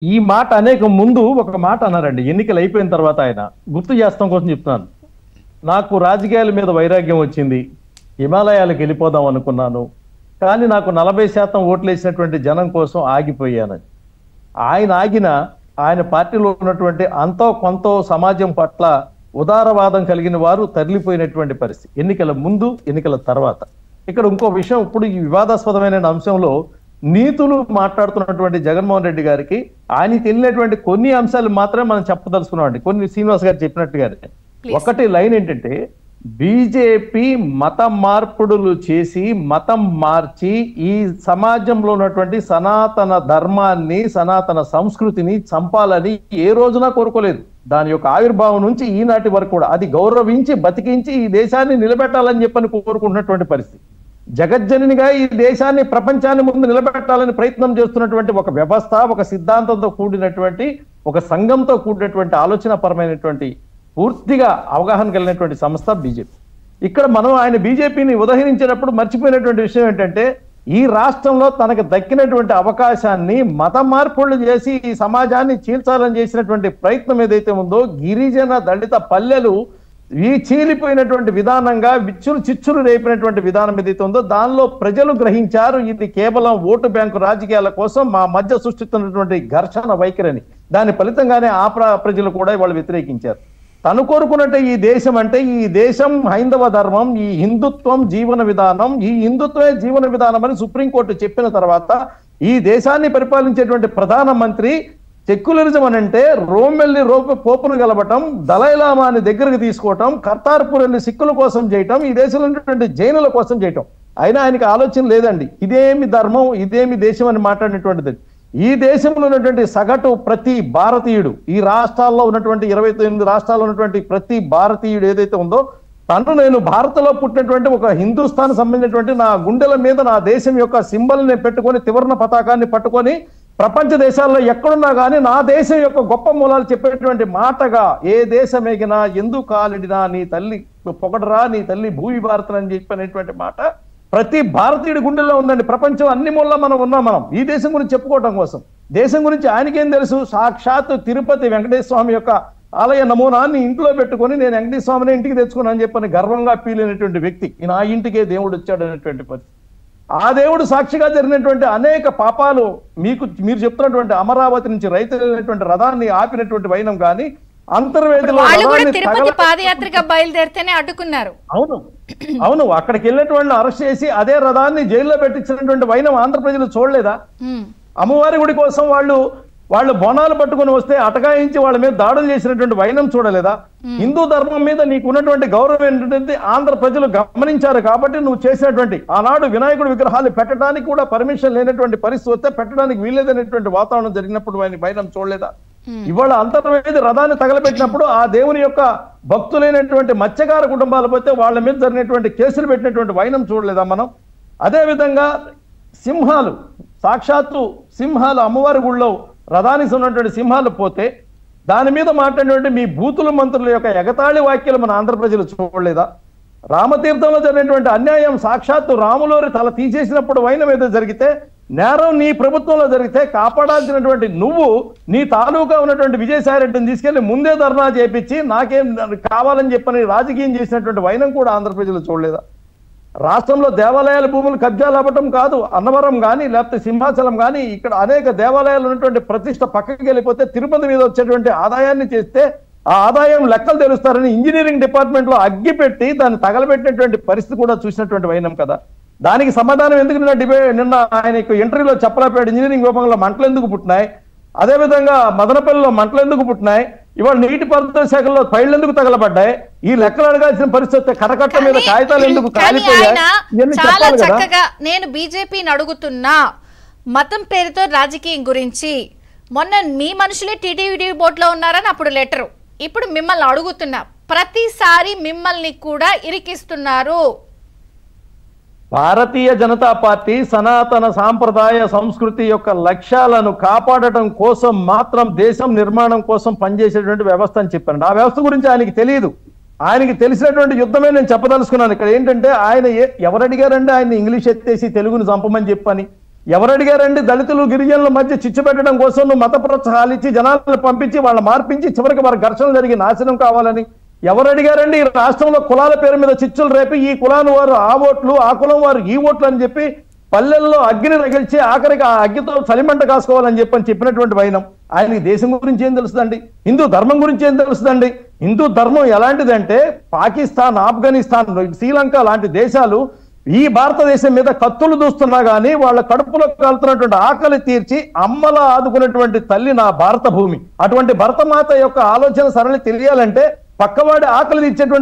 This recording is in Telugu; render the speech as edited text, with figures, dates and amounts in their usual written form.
ఈ మాట అనేక ముందు ఒక మాట అన్నారండి. ఎన్నికలు అయిపోయిన తర్వాత ఆయన గుర్తు చేస్తాం కోసం చెప్తున్నాను. నాకు రాజకీయాల మీద వైరాగ్యం వచ్చింది, హిమాలయాలకు వెళ్ళిపోదాం అనుకున్నాను, కానీ నాకు 40% ఓట్లు వేసినటువంటి జనం కోసం ఆగిపోయానని. ఆయన ఆగిన ఆయన పార్టీలో ఉన్నటువంటి అంతో కొంతో సమాజం పట్ల ఉదారవాదం కలిగిన వారు తరలిపోయినటువంటి పరిస్థితి ఎన్నికల ముందు ఎన్నికల తర్వాత. ఇక్కడ ఇంకో విషయం, ఇప్పుడు ఈ వివాదాస్పదమైన అంశంలో నీతులు మాట్లాడుతున్నటువంటి జగన్మోహన్ రెడ్డి గారికి ఆయనకి తెలియనటువంటి కొన్ని అంశాలు మాత్రమే మనం చెప్పదలుచుకున్నామండి. కొన్ని శ్రీనివాస్ గారు చెప్పినట్టుగానే ఒకటి లైన్ ఏంటంటే, బీజేపీ మత మార్పుడులు చేసి మతం మార్చి ఈ సమాజంలో ఉన్నటువంటి సనాతన ధర్మాన్ని సనాతన సంస్కృతిని చంపాలని ఏ రోజున కోరుకోలేదు. దాని యొక్క ఆవిర్భావం నుంచి ఈనాటి వరకు కూడా అది గౌరవించి బతికించి ఈ దేశాన్ని నిలబెట్టాలని చెప్పని కోరుకుంటున్నటువంటి పరిస్థితి. జగజ్జననిగా ఈ దేశాన్ని ప్రపంచాన్ని ముందు నిలబెట్టాలని ప్రయత్నం చేస్తున్నటువంటి ఒక వ్యవస్థ, ఒక సిద్ధాంతంతో కూడినటువంటి ఒక సంఘంతో కూడినటువంటి ఆలోచన పరమైనటువంటి పూర్తిగా అవగాహన కలిగినటువంటి సంస్థ బీజేపీ. ఇక్కడ మనం ఆయన బీజేపీని ఉదహరించేటప్పుడు మర్చిపోయినటువంటి విషయం ఏంటంటే, ఈ రాష్ట్రంలో తనకు దక్కినటువంటి అవకాశాన్ని మత మార్పులు చేసి ఈ సమాజాన్ని చీల్చాలని చేసినటువంటి ప్రయత్నం ఏదైతే ఉందో, గిరిజన దళిత పల్లెలు ఈ చీలిపోయినటువంటి విధానంగా చిచ్చులు రేపినటువంటి విధానం ఏదైతే ఉందో దానిలో ప్రజలు గ్రహించారు ఇది కేవలం ఓటు బ్యాంకు రాజకీయాల కోసం మా మధ్య సృష్టిస్తున్నటువంటి ఘర్షణ వైఖరిని. దాని ఫలితంగానే ఆ ప్రజలు కూడా వాళ్ళు వ్యతిరేకించారు. తను కోరుకున్నట్టే ఈ దేశం అంటే, ఈ దేశం హైందవ ధర్మం, ఈ హిందుత్వం జీవన విధానం, ఈ హిందుత్వమే జీవన విధానం అని సుప్రీంకోర్టు చెప్పిన తర్వాత ఈ దేశాన్ని పరిపాలించేటువంటి ప్రధానమంత్రి సెక్యులరిజం అని అంటే రోమెల్లి పోపును గలపటం, దలైలామాని దగ్గరకు తీసుకోవటం, కర్తార్పూర్ వెళ్ళి సిక్కుల కోసం చేయటం, ఈ దేశంలో ఉన్నటువంటి జైనుల కోసం చేయటం. అయినా ఆయనకి ఆలోచన లేదండి. ఇదేమి ధర్మం, ఇదేమి దేశం అని మాట్లాడినటువంటిది. ఈ దేశంలో ఉన్నటువంటి సగటు ప్రతి భారతీయుడు, ఈ రాష్ట్రాల్లో ఉన్నటువంటి 29 రాష్ట్రాల్లో ఉన్నటువంటి ప్రతి భారతీయుడు ఏదైతే ఉందో, నేను భారత్లో పుట్టినటువంటి ఒక హిందుస్థాన్ సంబంధించినటువంటి నా గుండెల మీద నా దేశం యొక్క సింబల్ని పెట్టుకొని త్రివర్ణ పతాకాన్ని పట్టుకొని ప్రపంచ దేశాల్లో ఎక్కడున్నా కానీ నా దేశం యొక్క గొప్ప మూలాలు చెప్పేటువంటి మాటగా, ఏ దేశం ఎగినా ఎందుకు కాలిడినా నీ తల్లి పొగడరా, నీ తల్లి భూమి భారతం అని చెప్పినటువంటి మాట ప్రతి భారతీయుడి గుండెల్లో ఉందండి. ప్రపంచం అన్ని మూల మనం ఉన్నాం. మనం ఈ దేశం గురించి చెప్పుకోవటం కోసం, దేశం గురించి ఆయనకేం తెలుసు? సాక్షాత్ తిరుపతి వెంకటేశ్వర స్వామి యొక్క ఆలయ నమూనాన్ని ఇంట్లో పెట్టుకొని నేను వెంకటేశ్వర స్వామిని ఇంటికి తెచ్చుకున్నాను చెప్పని గర్వంగా ఫీల్ అయినటువంటి వ్యక్తి. నా ఇంటికే దేవుడు వచ్చాడు అనేటువంటి పరిస్థితి. ఆ దేవుడు సాక్షిగా జరిగినటువంటి అనేక పాపాలు మీరు చెప్తున్నటువంటి అమరావతి నుంచి రైతులైనటువంటి రథాన్ని ఆపినటువంటి వైనం కానీ, అంతర్వేదిలో తిరుపతి పాదయాత్రగా బయలుదేరితేనే అడ్డుకున్నారు. అవును అక్కడికి వెళ్ళినటువంటి అరెస్ట్ చేసి అదే రథాన్ని జైల్లో పెట్టించినటువంటి వైనం ఆంధ్ర ప్రజలు చూడలేదా? అమ్మవారి గుడి కోసం వాళ్ళు బోనాలు పట్టుకుని వస్తే అటకాయించి వాళ్ళ మీద దాడులు చేసినటువంటి వైనం చూడలేదా? హిందూ ధర్మం మీద నీకు ఉన్నటువంటి గౌరవం ఏంటంటే ఆంధ్ర ప్రజలు గమనించారు కాబట్టి నువ్వు చేసినటువంటి ఆనాడు వినాయకుడి విగ్రహాలు పెట్టడానికి కూడా పర్మిషన్ లేనటువంటి పరిస్థితి వస్తే పెట్టడానికి వీల్లేదనేటువంటి వాతావరణం జరిగినప్పుడు వైనం చూడలేదా? ఇవాళ అంతర్వేది రథాన్ని తగలబెట్టినప్పుడు ఆ దేవుని యొక్క భక్తులైనటువంటి మత్స్యకార కుటుంబాలు పోతే వాళ్ళ మీద జరిగినటువంటి కేసులు పెట్టినటువంటి వైనం చూడలేదా మనం? అదే విధంగా సింహాలు, సాక్షాత్తు సింహాలు అమ్మవారి గుళ్ళో రథానికి ఉన్నటువంటి సింహాలు పోతే దాని మీద మాట్లాడినటువంటి మీ బూతుల మంత్రుల యొక్క ఎగతాళి వాక్యాలు మన ఆంధ్ర ప్రజలు చూడలేదా? రామతీర్థంలో జరిగినటువంటి అన్యాయం సాక్షాత్తు రాములోరి తల తీసేసినప్పుడు వైనం ఏదో జరిగితే, నేరం నీ ప్రభుత్వంలో జరిగితే కాపాడాల్సినటువంటి నువ్వు నీ తాలూకా ఉన్నటువంటి విజయసాయి రెడ్డిని తీసుకెళ్లి ముందే ధర్నా చేపించి నాకేం కావాలని చెప్పని రాజకీయం చేసినటువంటి వైనం కూడా ఆంధ్ర ప్రజలు చూడలేదా? రాష్ట్రంలో దేవాలయాల భూములు కబ్జాలు అవ్వటం కాదు, అన్నవరం కానీ లేకపోతే సింహాచలం కానీ ఇక్కడ అనేక దేవాలయాలు ఉన్నటువంటి ప్రతిష్ట పక్కకి వెళ్ళిపోతే తిరుపతి మీద వచ్చేటువంటి ఆదాయాన్ని చేస్తే ఆ ఆదాయం లెక్కలు తెలుస్తారని ఇంజనీరింగ్ డిపార్ట్మెంట్ లో అగ్గి పెట్టి దాన్ని తగలబెట్టినటువంటి పరిస్థితి కూడా చూసినటువంటి వైనం కదా. దానికి సమాధానం ఎందుకు నిన్న ఆయనకు ఇంటర్వ్యూలో చెప్పలేపాడు. ఇంజనీరింగ్ విభాగంలో మంటలు ఎందుకు పుట్టినాయి, అదేవిధంగా మదనపల్లిలో మంటలు ఎందుకు పుట్టినాయి, ఇవాళ నీటిపారుదల శాఖలో ఫైళ్లు ఎందుకు తగలబడ్డాయి, ఈ లెక్కలు అడగాల్సిన పరిస్థితి కరకట్ట మీద కాగితాలు ఎందుకు కాలిపోయాయి? చాలా చక్కగా నేను బీజేపీని అడుగుతున్నా మతం పేరుతో రాజకీయం గురించి. మొన్న మీ మనుషులే టీటీడీ బోర్డులో ఉన్నారని అప్పుడు లెటరు, ఇప్పుడు మిమ్మల్ని అడుగుతున్నా. ప్రతిసారి మిమ్మల్ని కూడా ఇరికిస్తున్నారు. భారతీయ జనతా పార్టీ సనాతన సాంప్రదాయ సంస్కృతి యొక్క లక్ష్యాలను కాపాడటం కోసం మాత్రం దేశం నిర్మాణం కోసం పనిచేసేటువంటి వ్యవస్థ అని చెప్పాను. ఆ వ్యవస్థ గురించి ఆయనకి తెలియదు. ఆయనకి తెలిసినటువంటి యుద్ధమే నేను చెప్పదలుచుకున్నాను. ఇక్కడ ఏంటంటే ఆయన ఎవరు అడిగారంటే ఆయన ఇంగ్లీష్ ఎత్తేసి తెలుగుని చంపమని చెప్పని, ఎవరు అడిగారండి? దళితులు గిరిజనుల మధ్య చిచ్చు పెట్టడం కోసం నువ్వు మత ప్రోత్సాహాలు ఇచ్చి జనాలను పంపించి వాళ్ళని మార్పించి చివరికి వారి ఘర్షణలు జరిగి నాశనం కావాలని ఎవరు అడిగారండి? ఈ రాష్ట్రంలో కులాల పేరు మీద చిచ్చులు రేపి ఈ కులాన్ని వారు ఆ ఓట్లు, ఆ కులం వారు ఈ ఓట్లు అని చెప్పి పల్లెల్లో అగ్గిని రగిల్చి ఆఖరికి ఆ అగ్గితో చలిమంట కాసుకోవాలని చెప్పినటువంటి వైనం ఆయనకి దేశం గురించి ఏం తెలుస్తుందండి? హిందూ ధర్మం గురించి ఏం తెలుస్తుందండి? హిందూ ధర్మం ఎలాంటిదంటే పాకిస్తాన్, ఆఫ్ఘనిస్తాన్, శ్రీలంక లాంటి దేశాలు ఈ భారతదేశం మీద కత్తులు దూస్తున్నా గానీ వాళ్ళ కడుపులో కాలుతున్నటువంటి ఆకలి తీర్చి అమ్మలా ఆదుకున్నటువంటి తల్లి నా భారత భూమి. అటువంటి భరతమాత యొక్క ఆలోచన సరళి తెలియాలంటే పక్కవాడి ఆకలి తీర్చేటువంటి